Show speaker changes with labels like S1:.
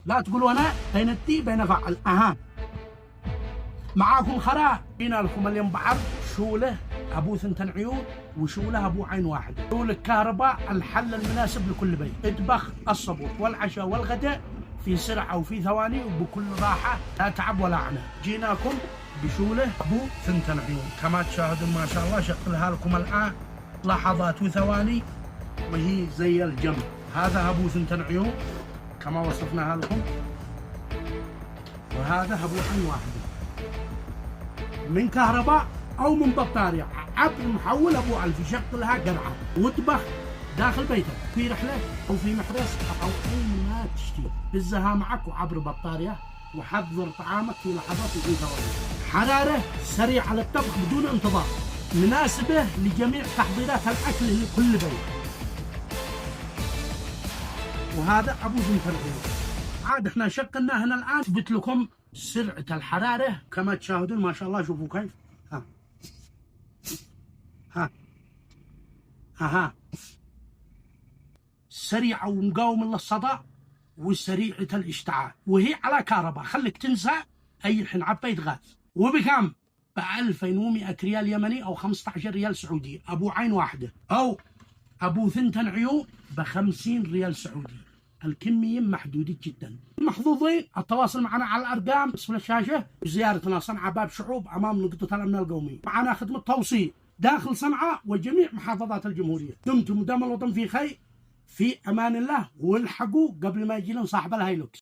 S1: لا تقولوا انا بين التي بين فعل. معاكم خراء. جينا لكم اليوم بعرض شوله ابو ثنتين عيون وشوله ابو عين واحد. شوله كهرباء، الحل المناسب لكل بيت. اطبخ الصبور والعشاء والغداء في سرعه وفي ثواني وبكل راحه، لا تعب ولا عناء. جيناكم بشوله ابو ثنتين عيون كما تشاهدون ما شاء الله. شغلها لكم الان لحظات وثواني وهي زي الجمر. هذا ابو ثنتين عيون كما وصفناها لكم، وهذا ابو عين واحده من كهرباء او من بطاريه عبر محول ابو علف. يشغلها قرعه واطبخ داخل بيتك في رحله او في محرس او اي ما تشتهي. دزها معك وعبر بطاريه وحضر طعامك في لحظات وفي ثواني. حراره سريعه للطبخ بدون انتظار، مناسبه لجميع تحضيرات الاكل لكل بيت. وهذا ابو ثنتين عيون. عاد احنا شغلناه هنا الان. اثبت لكم سرعه الحراره كما تشاهدون ما شاء الله. شوفوا كيف. ها سريعه ومقاومه للصدى وسريعه الاشتعال، وهي على كهرباء. خليك تنسى اي حين عبيت غاز. وبكم؟ ب 2100 ريال يمني او 15 ريال سعودي ابو عين واحده، او ابو ثنتين عيون ب 50 ريال سعودي. الكميه محدوده جدا. المحظوظين التواصل معنا على الارقام اسفل الشاشه، زيارتنا صنعاء باب شعوب امام نقطه الامن القومي. معنا خدمه توصيل داخل صنعاء وجميع محافظات الجمهوريه. دمتم ودام الوطن في خير، في امان الله، والحقوا قبل ما يجي لنا صاحب الهايلوكس.